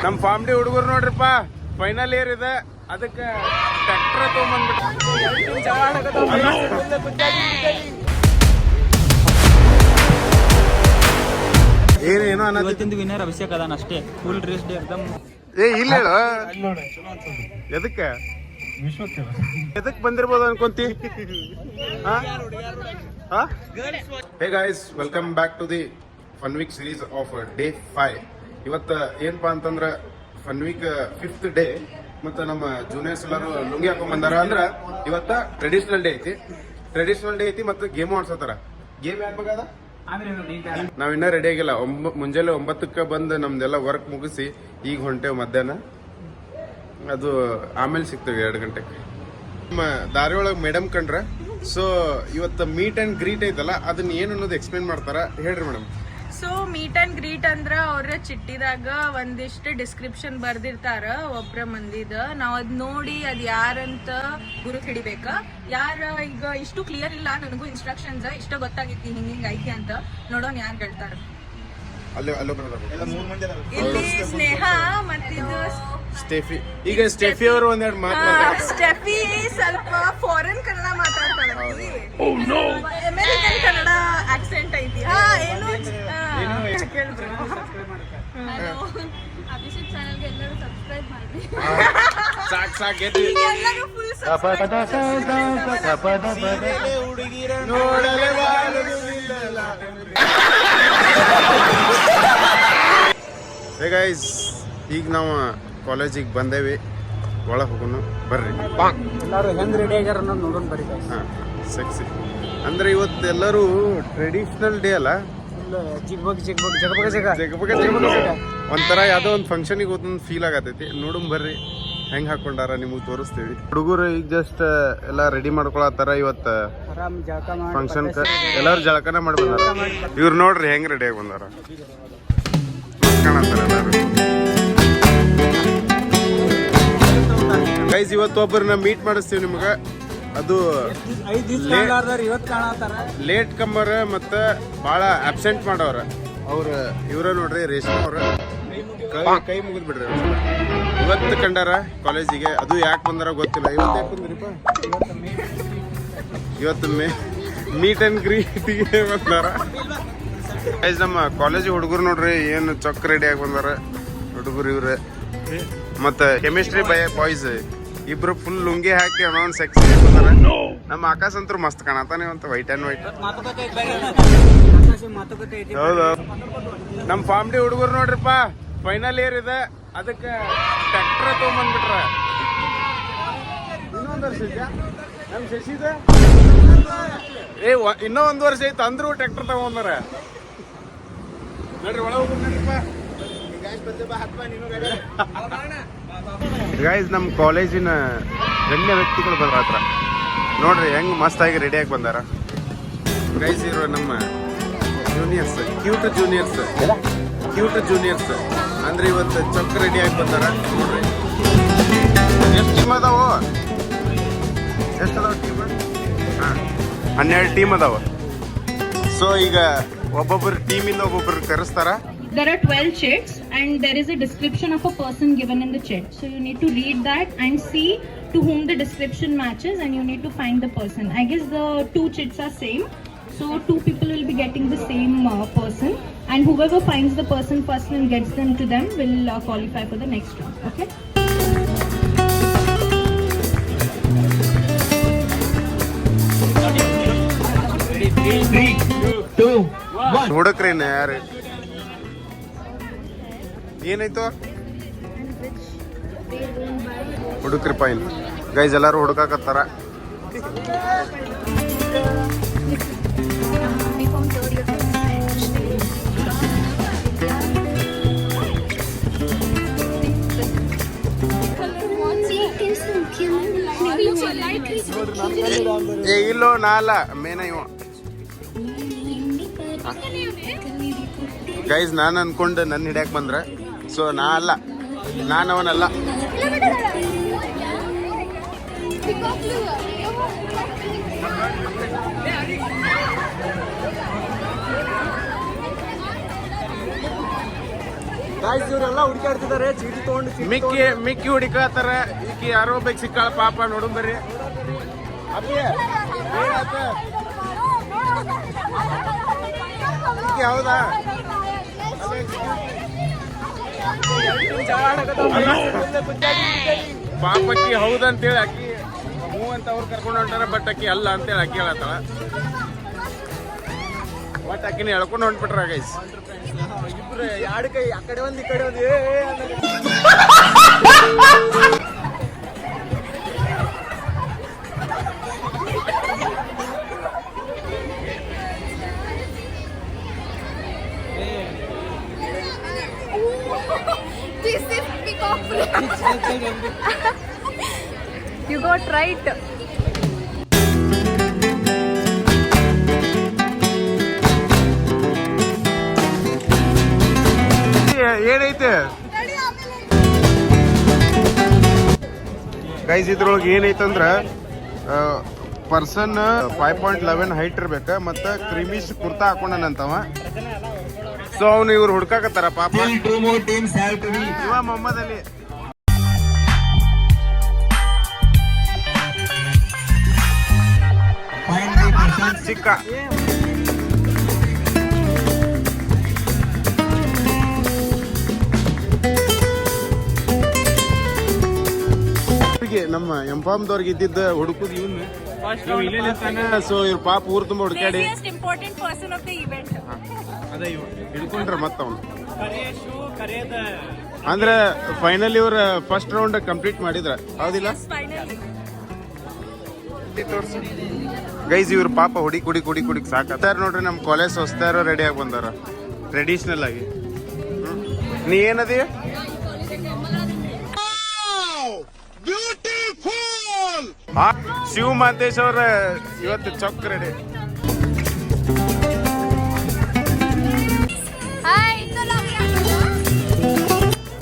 ನಮ್ form D ಹುಡುಗರು ನೋಡ್ರಿಪ್ಪ final year ಇದೆ ಅದಕ್ಕೆ ಟ್ರ್ಯಾಕ್ಟರ್ ತಗೊಂಡ್ಬಂದ್ಬಿಟ್ಟು ಏನೇನೋ ಇವತ್ತಿಂದು ವಿನ್ನರ್ ಅಭಿಷೇಕ್ ಅದಾನ ಅಷ್ಟೇ ಫುಲ್ ರೇಸ್ ಡೇ ಎಕ್ದಮ್ ಏ ಇಲ್ಲ ಹೇಳು ಎದಕ್ಕೆ ಎದಕ್ ಬಂದಿರ್ಬೋದು ಅನ್ಕೊಂತಿ hey guys welcome back to the fun week series of day 5 ಇವತ್ತ ಏನಪ್ಪಾ ಅಂತಂದ್ರ ಫನ್ ವೀಕ್ 5th ಡೇ ಮತ್ತ ನಮ್ಮ ಜೂನಿಯರ್ಸ್ ಎಲ್ಲರೂ ಲುಂಗಿ ಹಾಕೊಂಡ್ ಬಂದಾರ ಅಂದ್ರ ಇವತ್ತ ಟ್ರೆಡಿಷನಲ್ ಡೇ ಐತಿ ಮತ್ತೆ ಗೇಮ್ ಆಡ್ಸತ್ತಾರ ಗೇಮ್ ಯಾಕಾಗದ ನಾವಿನ್ನ ರೆಡಿ ಆಗಿಲ್ಲ ಮುಂಜಾನೆ 9ಕ್ಕೆ ಬಂದು ನಮ್ದೆಲ್ಲ ವರ್ಕ್ ಮುಗಿಸಿ ಈಗ ಹೊಂಟೇವ್ ಮಧ್ಯಾಹ್ನ ಅದು ಆಮೇಲೆ ಸಿಗ್ತೇವೆ 2 ಗಂಟೆಗೆ ನಮ್ಮ ದಾರಿ ಒಳಗೆ ಮೇಡಮ್ ಕಂಡ್ರ ಸೊ ಇವತ್ತು ಮೀಟ್ ಅಂಡ್ ಗ್ರೀಟ್ ಐತಲ್ಲ ಅದನ್ನ ಏನು ಅನ್ನೋದು ಎಕ್ಸ್ಪ್ಲೇನ್ ಮಾಡ್ತಾರ ಹೇಳ್ರಿ madam. So meet and greet ಅಂದ್ರ ಅವ್ರ ಚಿಟ್ಟಿದಾಗ ಒಂದಿಷ್ಟು ಡಿಸ್ಕ್ರಿಪ್ಷನ್ ಬರ್ದಿರ್ತಾರ ಒಬ್ರ ಮಂದಿದ ನಾವ್ ಅದ್ ನೋಡಿ ಅದ್ ಯಾರಂತ ಗುರು ಹಿಡಿಬೇಕ. ಯಾರ ಈಗ ಇಷ್ಟು ಕ್ಲಿಯರ್ ಇಲ್ಲ ನನಗೂ ಇನ್ಸ್ಟ್ರಕ್ಷನ್ಸ್ ಇಷ್ಟ ಗೊತ್ತಾಗೈತಿ ಹಿಂಗಿಂಗ್ ಐತಿ ಅಂತ ನೋಡೋನ್ ಯಾರು ಹೇಳ್ತಾರ. ಇಲ್ಲಿ ಸ್ನೇಹ ಮತ್ತಿದು ಸ್ಟೆಫಿ. ಈಗ ಸ್ಟೆಫಿ ಅವರು ಒಂದೆರಡು ಮಾತಾಡ್ತಾರೆ. ಸ್ಟೆಫಿ ಸ್ವಲ್ಪ ಫಾರಿನ್ ಕನ್ನಡ ಮಾತಾಡ್ತಾಳೆ, ಅಮೆರಿಕನ್ ಕನ್ನಡ ಆಕ್ಸೆಂಟ್ ಐತಿ. ಏನು ಕೇಳಿದ್ರು ಅಭಿಷೇಕ್ ಚಾನಲ್ಗೆ ಎಲ್ಲರೂ ಸಬ್ಸ್ಕ್ರೈಬ್ ಮಾಡಿ. ಸಾಕ್ ಎಲ್ಲರೂ ಫುಲ್ ಹೇ ಗೈಸ್ ಈಗ ನಾವು ಕಾಲೇಜಿಗೆ ಬಂದೇವಿ, ಒಳಗೆ ಹೋಗೋಣ ಬರ್ರಿ. ಎಲ್ಲರೂ ಹೆಂಗ್ ರೆಡಿ ಆಗ್ಯಾರ ಅನ್ನೋದು ನೋಡೋಣ ಬರ್ರಿ. ಹಾಂ ಸೆಕ್ಸಿ ಅಂದ್ರೆ ಇವತ್ತು ಎಲ್ಲರೂ ಟ್ರೆಡಿಷನಲ್ ಡೇ ಅಲ್ಲ, ಒಂಥರ ಯಾವ್ದೋ ಒಂದು ಫಂಕ್ಷನಿಗೆ ಹೋದೊಂದು ಫೀಲ್ ಆಗತೈತಿ. ನೋಡಮ್ ಬರ್ರಿ ಹೆಂಗ್ ಹಾಕೊಂಡಾರ ನಿಮಗೆ ತೋರಿಸ್ತೀವಿ. ಹುಡುಗರು ಈಗ ಜಸ್ಟ್ ಎಲ್ಲ ರೆಡಿ ಮಾಡ್ಕೊಳತ್ತಾರ. ಇವತ್ತು ಫಂಕ್ಷನ್ ಎಲ್ಲಾರು ಜಳಕನ ಮಾಡಿ ಬಂದಾರ. ಇವ್ರು ನೋಡ್ರಿ ಹೆಂಗ್ ರೆಡಿ ಆಗಿ ಬಂದಾರ ಕಾಣತ್ತಾರ ಎಲ್ಲಾರು. ಗೈಸ್ ಇವತ್ತು ಒಬ್ಬರನ್ನ ಮೀಟ್ ಮಾಡಿಸ್ತೀವಿ ನಿಮ್ಗ. ಅದು ಲೇಟ್ ಕಮ್ಮರ್ ಮತ್ತ ಬಹಳ ಅಬ್ಸೆಂಟ್ ಮಾಡವ್ರ ಅವ್ರ ಇವ್ರ ನೋಡ್ರಿ ರೇಷ್ಮಾ ಅವ್ರ ಕೈ ಮುಗಿದ್ ಬಿಡ್ರಿ. ಇವತ್ತು ಕಂಡಾರ ಕಾಲೇಜಿಗೆ, ಅದು ಯಾಕೆ ಬಂದಾರ ಗೊತ್ತಿಲ್ಲ. ಇವತ್ತು ಯಾಕೆ ಬಂದ್ರಿಪ್ಪ? ಇವತ್ತು ಮೀಟ್ ಅಂಡ್ ಗ್ರೀಟಿಗೆ ಬಂದಾರ. ಗೈಸ್ ನಮ್ಮ ಕಾಲೇಜ್ ಹುಡುಗರು ನೋಡ್ರಿ ಏನು ಚೊಕ್ ರೆಡಿ ಆಗಿ ಬಂದಾರ ಹುಡುಗರು ಇವ್ರೆ. ಮತ್ತೆ ಕೆಮಿಸ್ಟ್ರಿ ಬಾಯ್ಸ್ ಇಬ್ರು ಫುಲ್ ಲುಂಗಿ ಹಾಕಿ ಅನ್ನೋ ಸೆಕ್ಸಿ ಬಂದಾರ. ನಮ್ಮ ಆಕಾಶ್ ಅಂತೂ ಮಸ್ತ್ ಕಾಣತಾನೆ ಅಂತ ವೈಟ್ ಅಂಡ್ ವೈಟ್. ಹೌದು ನಮ್ ಫಾರ್ಮ್ ಡಿ ಹುಡುಗರು ನೋಡ್ರಿಪ್ಪ ಫೈನಲ್ ಇಯರ್ ಇದೆ ಅದಕ್ಕೆ ಟ್ರ್ಯಾಕ್ಟರ್ ತಗೊಂಡ್ಬಂದ್ಬಿಟ್ರ. ಇನ್ನೊಂದು ವರ್ಷ ಐತೆ ನಮ್ ಶಶಿದ ಇನ್ನೂ 1 ವರ್ಷ ಐತೆ ಅಂದ್ರೂ ಟ್ರ್ಯಾಕ್ಟರ್ ತಗೊಂಡಾರ ನೋಡ್ರಿ. ಒಳಗೆ ಹೋಗ್ಬಿಟ್ರಿಪ್ಪ ಗೈಸ್. ನಮ್ಮ ಕಾಲೇಜಿನ ಗಣ್ಯ ವ್ಯಕ್ತಿಗಳು ಬಂದ್ರ ಹತ್ರ ನೋಡ್ರಿ ಹೆಂಗ್ ಮಸ್ತ್ ಆಗಿ ರೆಡಿಯಾಗಿ ಬಂದಾರ. ಗೈಸ್ ಇರೋ ನಮ್ಮ ಜೂನಿಯರ್ಸ್, ಕ್ಯೂಟ್ ಜೂನಿಯರ್ಸ್ ಅಂದ್ರೆ ಇವತ್ತು ಚೊಕ್ಕ ರೆಡಿ ಆಗಿ ಬಂದಾರ ನೋಡ್ರಿ. ಎಷ್ಟು ಟೀಮ್ ಅದಾವ? ಎಷ್ಟು ಟೀಮ್? 12 ಟೀಮ್ ಅದಾವ. ಸೊ ಈಗ ಒಬ್ಬೊಬ್ಬರು ಟೀಮಿಂದ ಒಬ್ಬೊಬ್ಬರು ಕರೆಸ್ತಾರ. There are 12 chits and there is a description of a person given in the chit. So you need to read that and see to whom the description matches and you need to find the person. I guess the 2 chits are same. So 2 people will be getting the same person and whoever finds the person first and gets them to them will qualify for the next round. Okay? Three, two, one. ಹುಡುಕ್ರೇನ ಯಾರು ಏನಾಯ್ತು ಹುಡುಕ್ರಿ ಪಾಯಿನ್. Guys ಎಲ್ಲಾರು ಹುಡುಕಾಕತ್ತಾರ. ಏ ಇಲ್ಲೋ ನಾಲ ಮೇನ ಇವ. Guys ನಾನು ಅನ್ಕೊಂಡು ನನ್ನ ಹಿಡಿಯಕ್ ಬಂದ್ರ. ಸೊ ನಾ ಅಲ್ಲ, ನಾನವನಲ್ಲ. ಇವರೆಲ್ಲ ಹುಡುಕಾಡ್ತಿದ್ದಾರೆ ಚೀಟಿ ತಗೊಂಡು ಮಿಕ್ಕಿ ಹುಡುಕಾತಾರ. ಈಕಿ ಯಾರೋ ಬೇಕು ಸಿಕ್ಕಾಳ ಪಾಪ, ನೋಡು ಬರ್ರಿ. ಅಪ್ಪಿ ಏನಾತ? ಈಕಿ ಹೌದಾ? ಪಾಪಕ್ಕಿ ಹೌದಂತೇಳಿ ಅಕ್ಕಿ ಹ್ಞೂ ಅಂತ ಅವ್ರು ಕರ್ಕೊಂಡು ಹೊಂಟಾರ, ಬಟ್ ಅಕ್ಕಿ ಅಲ್ಲ ಅಂತೇಳಿ ಅಕ್ಕಿ ಹೇಳತ್ತಾಳ. ಬಟ್ ಅಕ್ಕಿನ ಎಳ್ಕೊಂಡು ಹೊಂಟ್ಬಿಟ್ರ ಗೈಸ್. ಇಬ್ರು ಎರಡು ಕೈ ಆ ಕಡೆ ಒಂದು ಈ ಕಡೆ ಒಂದು This is peacock. You got right. ಏನೈತೆ ಗೈಸ್, ಇದ್ರೊಳಗೆ ಏನೈತಂದ್ರ ಪರ್ಸನ್ 5.11 ಹೈಟ್ ಇರ್ಬೇಕ, ಮತ್ತ ಕ್ರಿಮಿಶ್ ಕುರ್ತಾ ಹಾಕೊಂಡನಂತವ. ಸೊ ಅವ್ನು ಇವ್ರು ಹುಡ್ಕಾಕತ್ತಾರ ಪಾಪ. ಇವ ಮೊಹಮ್ಮದ್ ಅಲಿ. ಚಿಕ್ಕ ನಮ್ಮ ಎಂಪಾಮ್ದವ್ರಿಗೆ ಇದ್ದಿದ್ದ ಹುಡುಕುದು ಇವನ್ನ. ಸೊ ಇವ್ರ ಪಾಪ ಊರ್ ತುಂಬ ಹುಡುಕಾಡಿ Important person of the event. ಹಿಡ್ಕೊಂಡ್ರ ಮತ್ತ ಅವ್ನು. ಅಂದ್ರೆ ಫೈನಲ್ ಇವ್ರ ಫಸ್ಟ್ ರೌಂಡ್ ಕಂಪ್ಲೀಟ್ ಮಾಡಿದ್ರ, ಹೌದಿಲ್ಲ Finally. ಗೈಸ್? ಇವ್ರ ಪಾಪ ಹುಡುಕ್ ಸಾಕತ್ತಾರ ನೋಡ್ರಿ. ನಮ್ ಕಾಲೇಜ್ ಹೊಸ್ತಾರ ರೆಡಿ ಆಗಿ ಬಂದಾರ ಟ್ರೆಡಿಷನಲ್ ಆಗಿ. ನೀ ಏನದಿ? ಶಿವ ಮಾತೇಶ್ ಅವ್ರ ಇವತ್ತು ಚೊಕ್ ರೆಡಿ.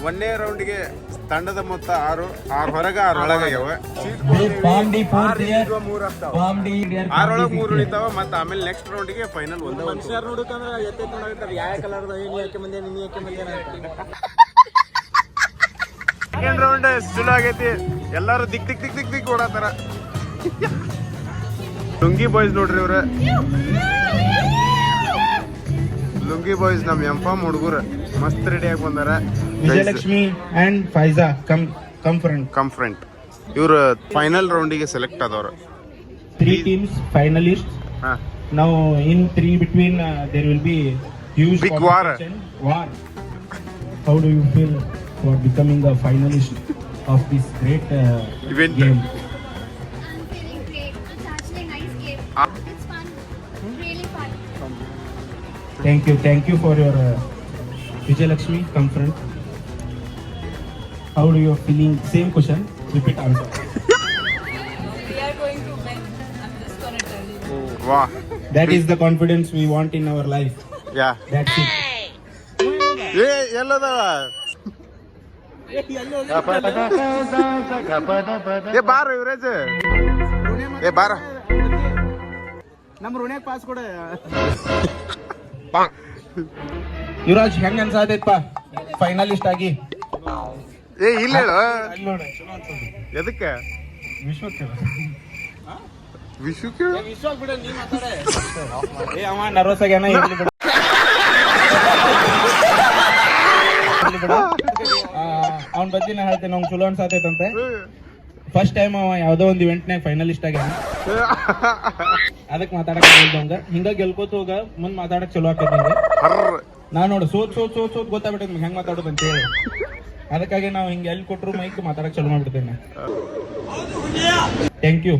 ಒಂದೇ ರೌಂಡ್ಗೆ ತಂಡದ ಮೊತ್ತ 6 ಹೊರಗೆ 6 ಒಳಗೆ ಆಗ್ಯಾವ. 6 ಒಳಗೆ 3 ಉಳಿತಾವ. ಮತ್ತೆ ಆಮೇಲೆ ನೆಕ್ಸ್ಟ್ ರೌಂಡ್ಗೆ ಫೈನಲ್ ಒಂದೇ ಮನುಷ್ಯರ್ ನೋಡಕಂದ್ರ ಎತ್ತೆ ನೋಡಕತ್ತಾರ ಯಾವ ಕಲರ್ದ ಏನ್ ಯಾಕೆ ಮಂದಿ ನೀ ಯಾಕೆ ಮಂದಿ ಸೆಕೆಂಡ್ ರೌಂಡ್ ಚಲೋ ಆಗೈತಿ. ಎಲ್ಲಾರು ದಿಕ್ ಓಡಾತಾರ. ಲುಂಗಿ ಬಾಯ್ಸ್ ನೋಡ್ರಿ ಇವ್ರ. ಲುಂಗಿ ಬಾಯ್ಸ್ ನಮ್ ಎಂಫಾಮ್ ಹುಡುಗರ ಮಸ್ತ್ ರೆಡಿ ಆಗಿ ಬಂದಾರ. Vijayalakshmi and Faiza come front. ಇವ್ರು ಫೈನಲ್ ರೌಂಡಿಗೆ ಸೆಲೆಕ್ಟ್ ಆದವ್ರು. 3 teams finalists. ಹಾ, Now in 3 between there will be huge Big war. War. How do you feel for becoming a finalist of this great Event. game? I'm feeling great. It's actually a nice game. It's fun. Really fun. Thank you for your Vijayalakshmi come front. How do you feeling? Same question. Repeat answer. We are going to win. I'm just gonna tell you. ವಾ, That is the confidence we want in our life. Yeah. That's it. ಏ ಎಲ್ಲದವ? ಏ ಬಾರ ಯುವರಾಜ್, ಏ ಬಾರ. ನಮ್ಮ ಋಣ್ಯಾಗ pass ಕೊಡ. ಯುವರಾಜ್ ಹೆಂಗ್ ಅನ್ಸಾತೈತಪ್ಪ finalist ಆಗಿ? ಏ ಇಲ್ಲ ಹೇಳು. ಅಲ್ಲಿ ನೋಡು ಎದಕ್ಕೆ ವಿಶ್ವಕ್ಕೆ ವಿಶ್ವಕ್ಕೆ ಏ ಅವ ನರ್ವಸ್ ಆಗ್ಯಾನ. ಇರ್ಲಿ ಬಿಡು. ಅವ್ನ ಬಗ್ಗೆ ನಾ ಹೇಳ್ತೇನೆ, ಅವ್ನು ಚಲೋ ಅನ್ಸಾತೈತಂತೆ. ಫಸ್ಟ್ ಟೈಮ್ ಅವ ಯಾವ್ದೋ ಒಂದು ಇವೆಂಟ್ನಾಗ ಫೈನಲಿಸ್ಟ್ ಆಗ್ಯಾನ. ಅದಕ್ಕೆ ಮಾತಾಡಕ್ ಹೇಳ್ದಂಗ ಹಿಂಗ ಗೆಲ್ಕೋತ ಹೋಗ ಮುಂದ್ ಮಾತಾಡಕ್ ಚಲೋ ಆಕೈತಿ. ನಾ ನೋಡು ಸೋತ್ ಗೊತ್ತಾಗ್ಬಿಟ್ಟೈತಿ ಹೆಂಗ್ ಮಾತಾಡೋದು ಅಂತ ಹೇಳಿ. ಅದಕ್ಕಾಗಿ ನಾವು ಹಿಂಗೆ ಎಲ್ಲಿ ಕೊಟ್ಟರು ಮೈಕ್ ಮಾತಾಡಕ್ ಚಲೋ ಮಾಡ್ಬಿಡ್ತೇನೆ. Thank you.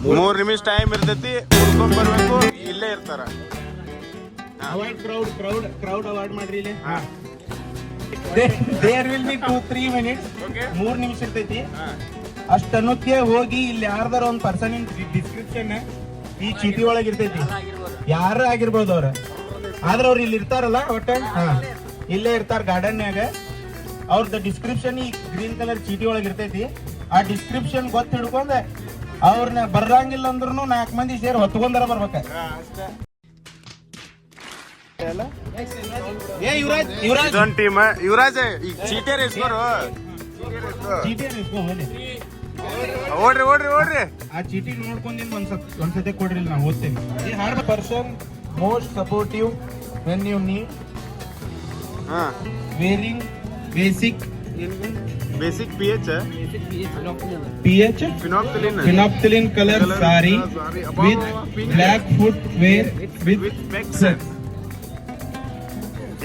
3 ನಿಮಿಷ ಟೈಮ್ ಇರ್ತೈತಿ, ಹುಡ್ಕೊಂಡ್ ಬರ್ಬೇಕು. ಇಲ್ಲೇ ಇರ್ತಾರ. ಅವಾರ್ಡ್ ಕ್ರೌಡ್ ಅವಾರ್ಡ್ ಮಾಡ್ರಿ ಇಲ್ಲಿ. There will be 2-3 minutes. 3 ನಿಮಿಷ ಇರ್ತೈತಿ. ಅಷ್ಟನ್ನಕ್ಕೆ ಹೋಗಿ ಇಲ್ಲಿ ಯಾರ್ದಾರ ಒಂದ್ ಪರ್ಸನ್ ಇನ್ ಡಿಸ್ಕ್ರಿಪ್ಷನ್ ಈ ಚೀಟಿ ಒಳಗೆ ಇರ್ತೈತಿ. ಯಾರ ಆಗಿರ್ಬೋದು ಅವ್ರ, ಆದ್ರ ಅವ್ರು ಇಲ್ಲಿ ಇರ್ತಾರಲ್ಲ ಒಟ್ಟ ಇಲ್ಲೇ ಇರ್ತಾರ ಗಾರ್ಡನ್ಯಾಗ. ಅವ್ರದ್ದು ಡಿಸ್ಕ್ರಿಪ್ಷನ್ ಈ ಗ್ರೀನ್ ಕಲರ್ ಚೀಟಿ ಒಳಗೆ ಇರ್ತೈತಿ. ಆ ಡಿಸ್ಕ್ರಿಪ್ಷನ್ ಗೊತ್ತ ಹಿಡ್ಕೊಂಡ ಅವ್ರನ್ನ ಬರಂಗಿಲ್ಲ ಅಂದ್ರೂ 4 ಮಂದಿ ಸೇರಿ ಹೊತ್ಕೊಂಡಾರ ಬರ್ಬೇಕ. ಏ ಯುವರಾಜ್ ಯುವರಾಜ್ ಇದೊಂದು ಟೀಮ್ ಯುವರಾಜ್ ಈಗ ಚೀಟಿಯರ್ ಇಸ್ಕೋರು ಚೀಟಿ ಇಸ್ಕೊ ಹೋದೆ. ಓಡ್ರಿ ಓಡ್ರಿ ಓಡ್ರಿ. ಆ ಚೀಟಿ ನೋಡ್ಕೊಂಡಿನ್ ಒಂದ್ಸತಿ ಕೊಡ್ರಿ, ನಾ ಓದ್ತೇನೆ. ಈ hard person most supportive when you need ಹಾ wearing basic basic P H phenolphthalein colour sari with black footwear with specs.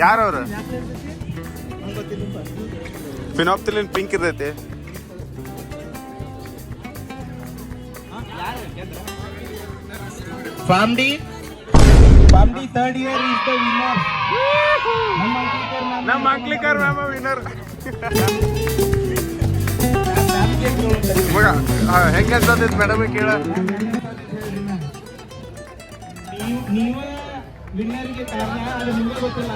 ಯಾರವ್ರು? ಫಿನಾಪ್ತಲಿನ್ ಪಿಂಕ್ ಇರ್ತೈತಿ. PharmD third year is the winner. ನಮ್ಮ ಅಂಕ್ಲಿಕರ್ ಮ್ಯಾಮ್ ವಿನ್ನರ್. ಮಗ ಹೆಂಗ ಅನ್ಸತೈತಿ ಮೇಡಮ್ ಕೇಳ. ನೀವ ವಿನ್ನರ್ಗೆ ಕಾರಣ, ಅದು ನಿಮ್ಗೆ ಗೊತ್ತಿಲ್ಲ.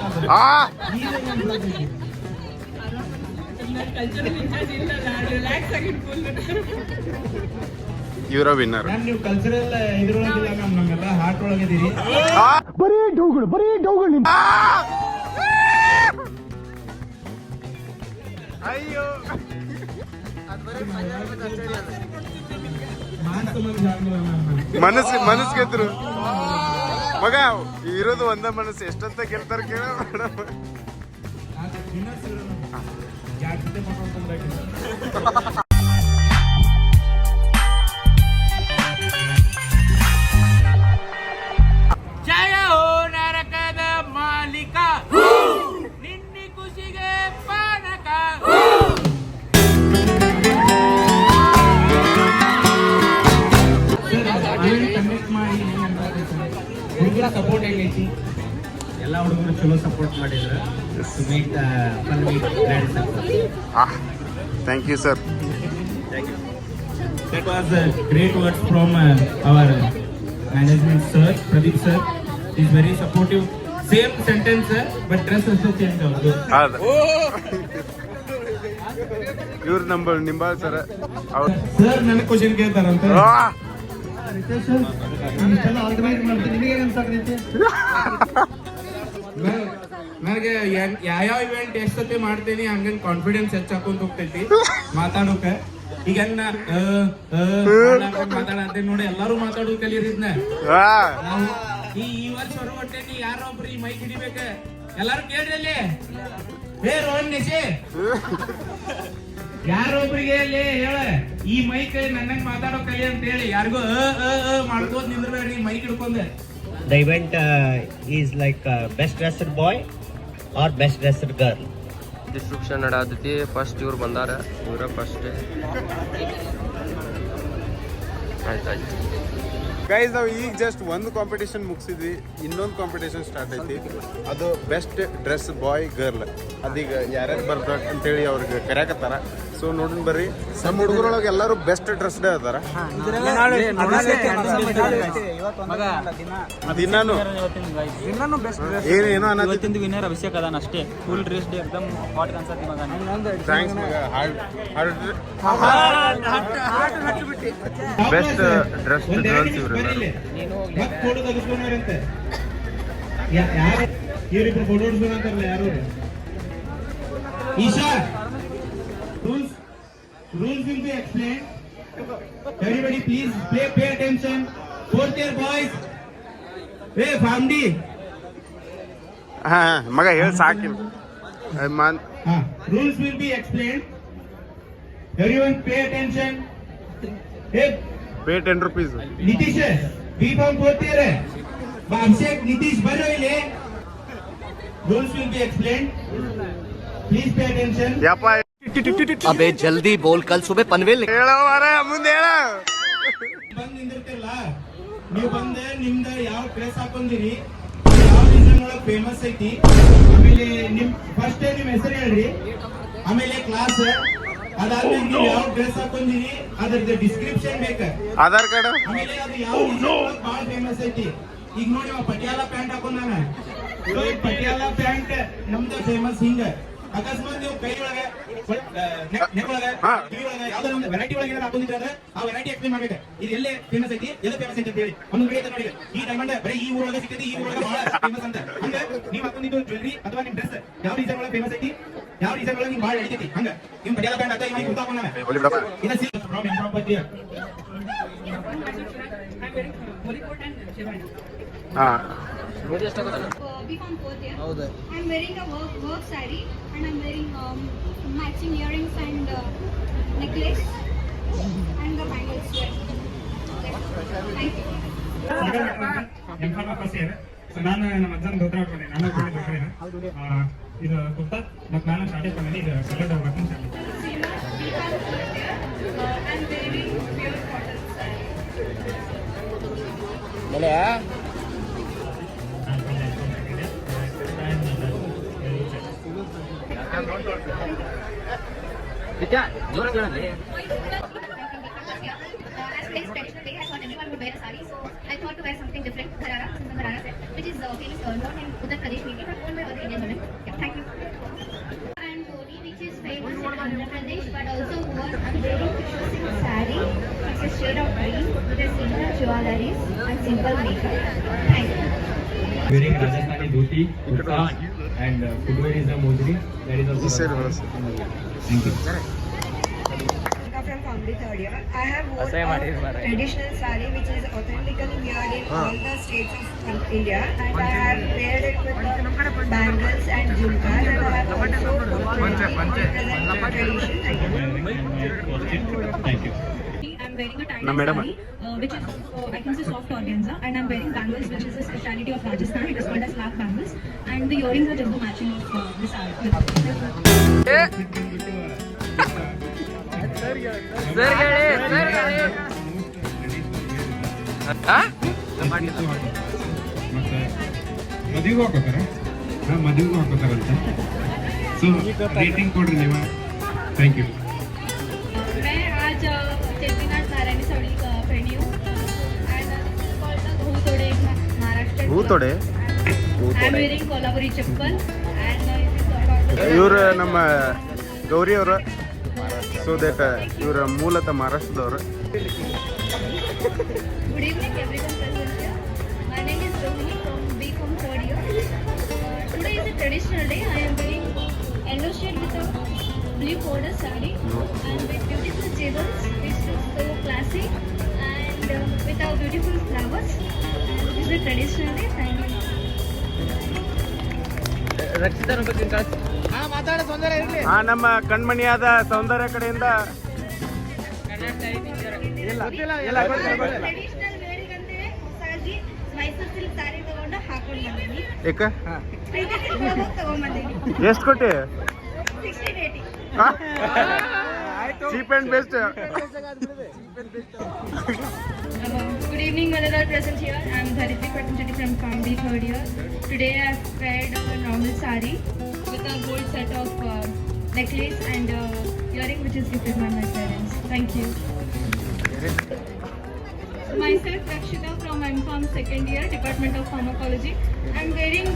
ಇವರ ವಿನ್ನರ್. ಮ್ಯಾಮ್ ನೀವು ಕಲ್ಚರಲ್ ಇದ್ರೊಳಗಿಲ್ಲ ಮ್ಯಾಮ್, ನಮ್ಮೆಲ್ಲ ಹಾರ್ಟ್ ಒಳಗಿದ್ದೀರಿ. ಅಯ್ಯೋ ಮನಸ್ಸು ಗೆದ್ರು ಮಗ. ಇರೋದು ಒಂದ ಮನಸ್ಸು, ಎಷ್ಟಂತ ಗೆಲ್ತಾರ ಕೇಳ ಮೇಡಮ್. ಜಯ ಹೋ ನರಕದ ಮಾಲೀಕ, ನಿನ್ನಿ ಖುಷಿಗೆ ಪಾನಕ. ಕನೆಕ್ಟ್ ಮಾಡಿ ಹುಡುಗರ ಸಪೋರ್ಟ್ ಹೆಂಗೈತಿ? ಎಲ್ಲ ಹುಡುಗರು ಚಲೋ ಸಪೋರ್ಟ್ ಮಾಡಿದ್ರು to make the fun week grand success. Thank you sir. That was great words from our management sir, Pradeep sir. He is very supportive. Same sentence sir, but dress also change also. ಹೌದು. ಇವ್ರ Nimbal sir. Sir ನನಗೆ question ಕೇಳ್ತಾರಂತೆ. ನನಗೆ ಯಾವ event ಎಷ್ಟೊತ್ತೆ ಮಾಡ್ತೀನಿ ಹಂಗಂಗ್ confidence ಹೆಚ್ಚಾಕೊಂತ ಹೋಗ್ತೈತಿ ಮಾತಾಡೋಕೆ. ಈಗ ಹೆಂಗ್ ಮಾತಾಡತ್ತೆ ನೋಡಿ, ಎಲ್ಲಾರು ಮಾತಾಡೋದು ಕಲಿಯರಿದ್ನ. ನಾವು ಈ ವರ್ಷ ಹೊರಗೊಟ್ಟೇನಿ, ಯಾರೊಬ್ರು ಈ ಮೈಕ್ ಹಿಡಿಬೇಕ, ಎಲ್ಲಾರು ಕೇಳ್ರಿ ಅಲ್ಲಿ. ಹೇ ರೋಹನ್ ನಿಶೆ, ಯಾರೊಬ್ರಿಗೆ ಅಲ್ಲಿ ಹೇಳ ಈ ಮೈಕ್ ನನ್ನಂಗ್ ಮಾತಾಡೋ ಕಲಿ ಅಂತ ಹೇಳಿ ಯಾರಿಗೂ ಮಾಡ್ಕೋದ್ ನಿಂದ್ರಬೇಡ್ರಿ mic ಹಿಡ್ಕೊಂಡೆ. The event is like best dressed boy or best dressed girl. Distribution ನಡಾತೈತಿ. ಫಸ್ಟ್ ಇವ್ರು ಬಂದಾರ, ಇವರ ಫಸ್ಟ್. ಆಯ್ತಾಯ್ತು ಗೈಸ್, ನಾವು ಈಗ ಜಸ್ಟ್ ಒಂದು ಕಾಂಪಿಟೇಷನ್ ಮುಗಿಸಿದ್ವಿ, ಇನ್ನೊಂದು ಕಾಂಪಿಟೇಷನ್ ಸ್ಟಾರ್ಟ್ ಐತಿ. ಅದು ಬೆಸ್ಟ್ ಡ್ರೆಸ್ ಬಾಯ್ ಗರ್ಲ್. ಅದೀಗ ಯಾರ್ಯಾರು ಬರ್ಬೇಕು ಅಂತೇಳಿ ಅವ್ರಿಗೆ ಕರ್ಯಾಕತ್ತಾರ. ಸೊ ನೋಡೋಣ ಬರ್ರಿ. ನಮ್ಮ ಹುಡುಗರೊಳಗೆ ಎಲ್ಲರೂ ಬೆಸ್ಟ್ ಡ್ರೆಸ್ಡ್ ಅದಾರ. ದಿನಾನು ಏನೇನೋ ಅನ್ನೋದು. ವಿನ್ನರ್ ಅಭಿಷೇಕ್ ಅದಾನ ಅಷ್ಟೇ. ಫುಲ್ ಡ್ರೆಸ್ ಎಕ್ದಮ್ ಹಾಟ್ ಅನ್ಸತಿ ಮಗ. ಥ್ಯಾಂಕ್ಸ್ ಮಗ. ಬೆಸ್ಟ್ ಡ್ರೆಸ್ ಗರ್ಲ್ಸ್ ಇವ್ರು. ಫೋಟೋ ತೆಗೆಸ್ಕೊಂಡ್ರಂತೆ ಯಾರು ಇವರಿಬ್ರು ಫೋಟೋ ಹೊಡ್ಸ್ಕೊಂತಾರಲ್ಲ ಯಾರು? Isha, rules will be explained. Everybody please pay attention. Fourth year boys. Hey Famdi. ಹಾ ಮಗ ಹೇಳಿ ಸಾಕಿ. Rules will be explained. Everyone pay attention. Hey pay 10 rupees. Nitish, B form fourth year hai. Abhishek, Nitish baro ile. Rules will be explained. Please pay attention. ಯಪ್ಪ अबे जल्दी बोल, कल सुबह पनवेल ಹೇಳೋ ಮಾರ, ಮುಂದೆ ಹೇಳ. ಬಂದ್ ನಿಂದಿರ್ತಿರಲ್ಲ, ನೀವು ಬಂದ ನಿಮ್ದ ಯಾವ ಡ್ರೆಸ್ ಹಾಕೊಂಡಿರಿ, ಯಾವ ರೀಸನ್ ಒಳಗೆ ಫೇಮಸ್ ಐತಿ, ಆಮೇಲೆ ನಿಮ್ ಫಸ್ಟ್ ನಿಮ್ ಹೆಸರು ಹೇಳ್ರಿ, ಆಮೇಲೆ ಕ್ಲಾಸ್, ಅದಾದ್ಮೇಲೆ ನೀವು ಯಾವ ಡ್ರೆಸ್ ಹಾಕೊಂಡಿರಿ ಅದ್ರದ್ದು ಡಿಸ್ಕ್ರಿಪ್ಷನ್ ಬೇಕ, ಆಧಾರ್ ಕಾರ್ಡ್, ಆಮೇಲೆ ಅದು ಯಾವ ರೀಸನ್ ಒಳಗೆ ಬಹಳ ಫೇಮಸ್ ಐತಿ. ಈಗ ನೋಡಿ ಅವ ಪಟಿಯಾಲ ಪ್ಯಾಂಟ್ ಹಾಕೊಂಡಾನ, ಪಟಿಯಾಲ ಪ್ಯಾಂಟ್ ನಮ್ದು ಫೇಮಸ್. ಹಿಂಗ ಅಕಸ್ಮಾತ್ ನೀವು ಕೈ ಒಳಗೆ ನೆಕ್ ಒಳಗ ಹಾ. ಟಿವಿ ಒಳಗ ಯಾವ್ದಾರ ಒಂದು ವೆರೈಟಿ ಒಳಗೆ ಏನಾರ ಹಾಕೊಂಡಿದ್ರೆ ಅಂದ್ರೆ ಆ ವೆರೈಟಿ ಎಕ್ಸ್ಪ್ಲೇನ್ ಮಾಡ್ಬೇಕು. ಇದು ಎಲ್ಲೇ ಫೇಮಸ್ ಐತಿ, ಎಲ್ಲ ಫೇಮಸ್ ಐತಿ ಅಂತ ಹೇಳಿ ಒಂದು ವಿಡಿಯೋ ನೋಡಿ. ಈ ಡೈಮಂಡ್ ಬರೀ ಈ ಊರೊಳಗೆ ಸಿಗ್ತೈತಿ, ಈ ಊರೊಳಗೆ ಬಹಳ ಫೇಮಸ್ ಅಂತ. ಹಂಗ ನೀವು ಹಾಕೊಂಡಿದ್ದು ಜ್ಯುವೆಲ್ಲರಿ ಅಥವಾ ನಿಮ್ ಡ್ರೆಸ್ ಯಾವ ಡಿಸೈನ್ ಒಳಗೆ ಫೇಮಸ್ ಐತಿ, ಯಾವ ಡಿಸೈನ್ ಒಳಗೆ ನಿಮ್ಗೆ ಭಾಳ ಹಿಡಿತೈತಿ, ಹಂಗ ನಿಮ್ ಪಟಿಯಾಲ ಬ್ಯಾಂಡ್ ಅಂತ ಇವಾಗ ಗೊತ್ತಾಕೊಂಡ ಒಲಿ ಬಿಡಪ್ಪ. ಇದು ಸಿಲ್ಕ್ ಫ್ರಾಮ್ ಇಂಪ್ರಾಪರ್ ಹಿಯರ್. ಹಾ B.Com fourth year. ಹೌದು. I'm wearing a work saree and I'm wearing matching earrings and necklace and the bangles. Thank you. ನಾನು ನಮ್ಮ ಅಜ್ಜನ ದೋತ್ರ ಹಾಕೊಂಡೆ, ನಾನು ಇದು ಕುರ್ತಾ ಮತ್ತು ನಾನು ಶಾರ್ಟ್ ಹಾಕೊಂಡೆ. ಇದು colour button short. B.Com fourth year. I'm wearing pure cotton saree. ಬೆಲೆ ಜೋರಾಗಿ ಹೇಳಲಿ. As today's traditional day, I thought everyone would wear a saree, so I thought to wear something different, Gharara, the Gharara set, which is famous not in Uttar Pradesh maybe, but owned by other Indian women. Yeah, thank you. And Dhoti, which is famous in Andhra Pradesh, but also worn a very interesting saree. It's a shade of green with a simple jewelries and simple makeup. Thank you. Wearing Rajasthani dhoti, kurta, and footwear is a mojri. That is also. Thank you. From Kamri third year. I have worn a traditional saree which is authentically made in all the states of India, and I have paired it with the bangles and jhumkas, and I have also represent tradition. Thank you. I'm wearing a tie No, madam. saree, which is I can say soft organza, and I'm wearing bangles, which is a speciality of Rajasthan. It is called as lakh bangles, and the earrings are just the matching of the saree. ಮದುವೆಗೂ ಹಾಕೋತಾರ, ಮದುವೆಗೂ ಹಾಕೋತಾರಂತ. So rating ಕೊಡ್ರಿ ನೀವು. Thank you. मैं आज चेतीनाथ नारायणी साड़ी पहनी हूँ, and this is called the Hutode in Maharashtra. ಹೂತೊಡೆ. I'm wearing Kolhapuri chappal, and it is about ಇವ್ರು ನಮ್ಮ ಗೌರಿ ಅವರು. ಸೊ ದಟ್ ಇವ್ರ ಮೂಲತಃ ಮಹಾರಾಷ್ಟ್ರದವರು. Good evening, everyone present here. My name is Rohini from B.Com third year. Today is a traditional day. I am wearing yellow shade with a blue border saree and with beautiful jewels, which is so classy, and with our beautiful flowers. And this is a traditional day. Thank you. ರಕ್ಷಿತನ ಬಗ್ಗೆ ಕಳ್ಸಿ. ಮಾತಾಡ ತೊಂದರೆ ಇರಲಿ. ನಮ್ಮ ಕಣ್ಮಣಿಯಾದ ಸೌಂದರ್ಯ ಕಡೆಯಿಂದ traditional ವೇರಿಗೆ ಅಂತೇಳಿ ಹೊಸದಾಗಿ Mysuru silk ಸಾರಿ ತಗೊಂಡು ಹಾಕೊಂಡು ಬಂದೀನಿ. ಏಕ ಪ್ರೀತಿ ಸಿಲ್ಕ್ ಒಳಗೆ ತಗೊಂಡ್ಬಂದೀನಿ. ಎಷ್ಟು ಕೊಟ್ಟಿ? 1680. Cheap and best. Good evening, whether are present here. I am Dhariti Patanjali from Kamri third year. Today I have paired a normal saree with a gold set of necklace and earring, which is gifted by my parents. Thank you. Myself Rakshita from M.Com second year, Department of Pharmacology. I am wearing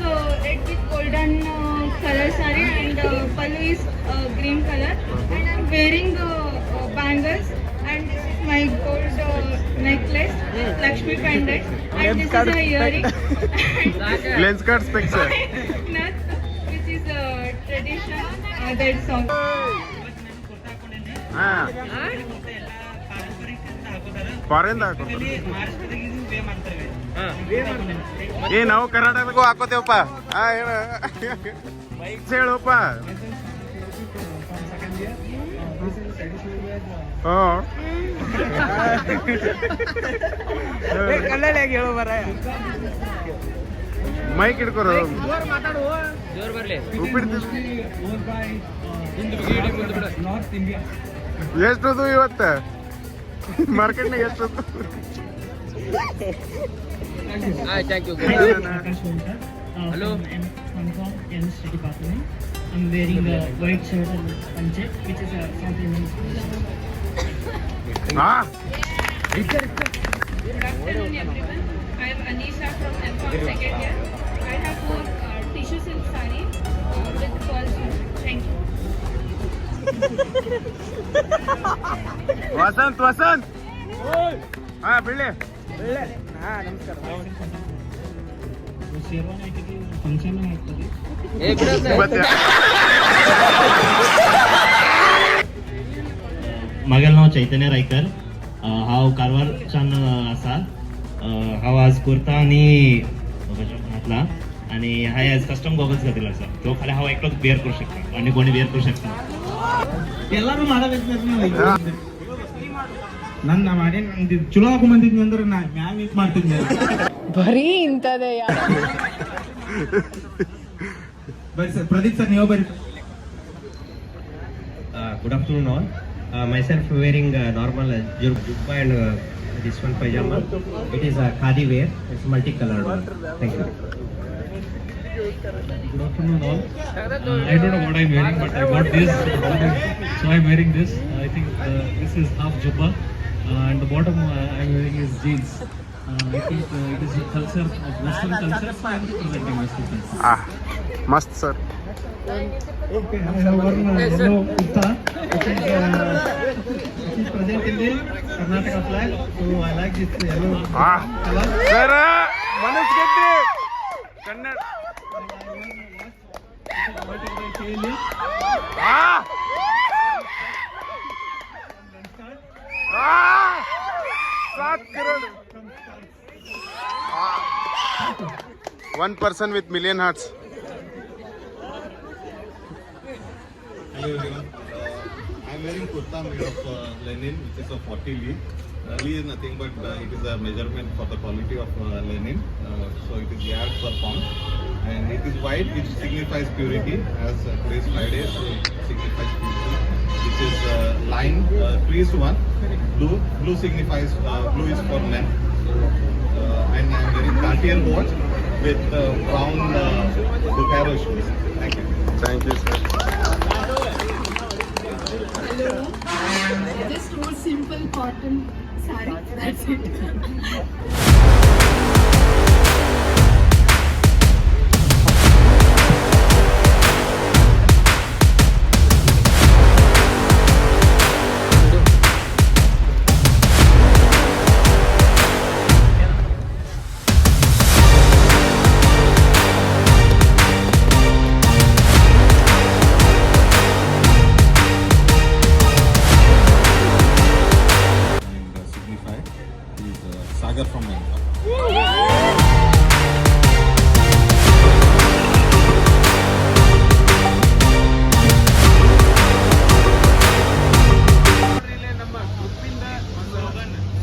red with golden color saree, and pallu is green color, and I am wearing bangles, and this is my gold necklace, Lakshmi pendant, and this is a earring, Lenskart specs. nut, which is a tradition. That song. ಹಾ foreign ಹಾಕೋತಾರೆ. ನಾವು ಕರ್ನಾಟಕದಾಗೂ ಹಾಕೋತೇವಪ್ಪ. ಹೇಳಪ್ಪ. ಕನ್ನಡಿಯಾಗಿ ಹೇಳೋ ಬರ. Mic ಹಿಡ್ಕೊರು. ಜೋರ್ ಬರ್ಲಿ. ಎಷ್ಟದು ಇವತ್ತು ಮಾರ್ಕೆಟ್ನಾಗ ಎಷ್ಟದು? Thank you. Hello. M.Com Chemistry Department. I'm wearing a white shirt and punche, which is a South Indian style. ಹಾ Good afternoon, everyone. I am Anisha from M.Com second year. I have worn tissue silk saree with pearls. Thank you. Vasanth ಹಾ ಬೆಳ್ಳಿ ಹಾ ನಮಸ್ಕಾರ ಶೇರ್ವಾನಿ ಹಾಕಿದ್ವಿ function ಆಗ್ತದೆ. मागेल नाव चैतन्य रायकर. हांव कारवारच्यान आसा. हांव आज कुर्ता आनी घातला आनी हांवें आज कस्टम गॉगल्स घातिल्लो आसा. तो फाल्यां हांव एकटोच वेअर करूं शकता आनी कोणी वेअर करूं शकता. ಎಲ್ಲರೂ ಮಾಡೋ ಬಿಸ್ನೆಸ್ ನನ್ನ ಮಾಡಿ ನಂಗೆ ಚಲೋ ಹಾಕೊಂಬಂದಿದ್ನಿ ಅಂದ್ರೆ ನಾ ಮ್ಯಾಮ್ ಯೂಸ್ ಮಾಡ್ತಿದ್ದೆ. ಬರೀ ಇಂಥದೇ ಬರ್ರಿ ಸರ್, ಪ್ರದೀಪ್ ಸರ್ ನೀವು ಬರ್ರಿ. Good afternoon all. Myself wearing normal jubba and this one pajama. It is a khadi wear. It's multicolored one. Thank you. Good afternoon all. I don't know what I'm wearing, but I got this, so I'm wearing this. I think this is half jubba, and the bottom I'm wearing is jeans. I think it is a culture of Western culture, so I'm representing Western culture. ಮಸ್ತ್ sir. Okay, I have one yellow kurta, which is present in the Karnataka flag. So I like this yellow color. Sir ಮನಸ್ ಗೆದ್ದಿ Kannada One person with million hearts. Hello everyone. I'm wearing kurta made of linen, which is of 40 leaf. Li is nothing but it is a measurement for the quality of linen. So it is yards per pound, and it is white, which signifies purity. As today's Friday, so it signifies purity. Which is line creased one. Blue signifies blue is for men. And I'm wearing Cartier watch with brown Bucaro shoes. Thank you. Thank you, sir. Just wore simple cotton saree. That's it. Signify is Sagar from Lanka. ನಮ್ಮ ಗ್ರೂಪಿಂದ ಒಂದು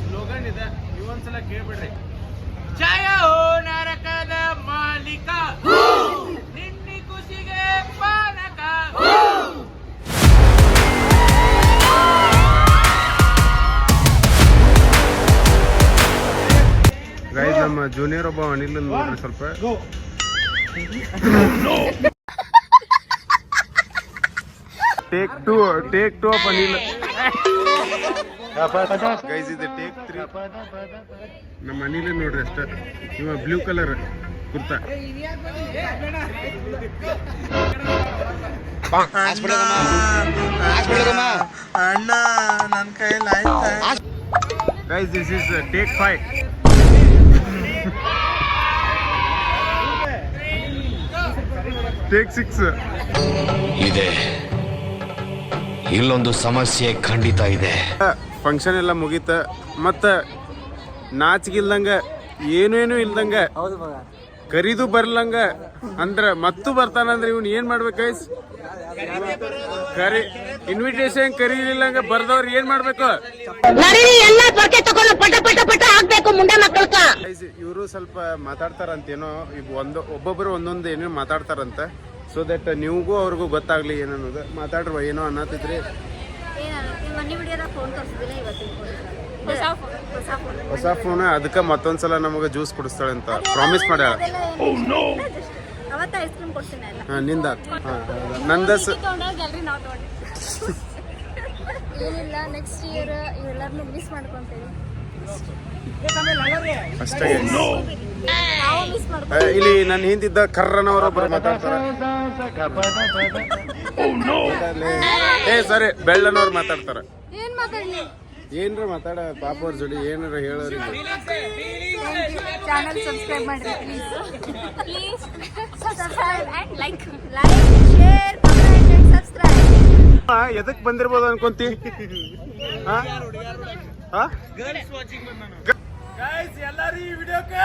slogan ಇದೆ, ನೀವೊಂದ್ಸಲ ಕೇಳ್ಬಿಡ್ರಿ. ಜಯ ಹೋ ನರಕದ ಮಾಲೀಕ, ನಿನ್ನಿ ಖುಷಿಗೆ ಪಾನಕ. Guys ನಮ್ಮ junior ಒಬ್ಬ ಅನಿಲ್ ನೋಡ್ರಿ ಸ್ವಲ್ಪ. Take two of Anil. Guys ಇದು ಟೇಕ್ 3. ನಮ್ಮ ಅನಿಲ್ ನೋಡ್ರಿ ಅಷ್ಟ. ಇವ ಬ್ಲೂ ಕಲರ್ ಕುರ್ತಾ. ಅಣ್ಣ ನನ್ನ ಕೈಯಲ್ಲಿ ಆಯ್ತಾ? Guys this is take 5. Take 6. ಇದೆ, ಇಲ್ಲೊಂದು ಸಮಸ್ಯೆ ಖಂಡಿತ ಇದೆ. ಫಂಕ್ಷನ್ ಎಲ್ಲ ಮುಗೀತ, ಮತ್ತು ನಾಚಿಗಿಲ್ದಂಗ ಏನೇನು ಇಲ್ದಂಗ ಕರಿದು ಬರ್ಲಂಗ ಅಂದ್ರ ಮತ್ತು ಬರ್ತಾನಂದ್ರೆ ಇವ್ನು ಏನ್ ಮಾಡ್ಬೇಕು ಗೈಸ್? ಇನ್ವಿಟೇಷನ್ ಕರೀಲಿಲ್ಲಂಗ ಬರ್ದವ್ರು ಏನ್ ಮಾಡ್ಬೇಕು? ಇವರು ಸ್ವಲ್ಪ ಮಾತಾಡ್ತಾರಂತೇನೋ, ಈಗ ಒಬ್ಬೊಬ್ರು ಒಂದೊಂದು ಏನೇನು ಮಾತಾಡ್ತಾರಂತ. ಸೊ ದಟ್ ನಿಮಗೂ ಅವ್ರಿಗೂ ಗೊತ್ತಾಗ್ಲಿ ಏನನ್ನೋದು. ಮಾತಾಡ್ರವ ಏನೋ ಅನ್ನತ್ತಿದ್ರಿ. ಹೊಸ ಫೋನ್, ಅದಕ್ಕೆ ಮತ್ತೊಂದ್ಸಲ ನಮಗೆ ಜ್ಯೂಸ್ ಕುಡಿಸ್ತಾಳೆ ಅಂತ ಪ್ರಾಮಿಸ್ ಮಾಡ್ಯಾಳ. ನಿಂದ ನಂದಸ್ ಏನಿಲ್ಲ, ನೆಕ್ಸ್ಟ್ ಇಯರ್ ಇವೆಲ್ಲರನ್ನು ಮಿಸ್ ಮಾಡ್ಕೊಂತೇವೆ. ಅಷ್ಟೇ. ಇಲ್ಲಿ ನನ್ನ ಹಿಂದಿದ್ದ ಕರ್ರನವರೊಬ್ಬರು ಮಾತಾಡ್ತಾರೆ. ಸರಿ, ಬೆಳ್ಳನವ್ರು ಮಾತಾಡ್ತಾರೆ. ಏನ್ ಮಾತಾಡ್ಲಿ? ಏನ್ರ ಮಾತಾಡ ಪಾಪ ಅವ್ರ ಜೋಡಿ ಏನಾರ ಹೇಳೋರಿ ಚಾನಲ್ ಸಬ್ಸ್ಕ್ರೈಬ್ ಮಾಡ್ರಿ Please subscribe and like, share, comment and subscribe. ಎದಕ್ ಬಂದಿರ್ಬೋದು ಅನ್ಕೊಂತಿ ಗೈಸ್ ಎಲ್ಲಾರು ಈ ವಿಡಿಯೋಕ್ಕೆ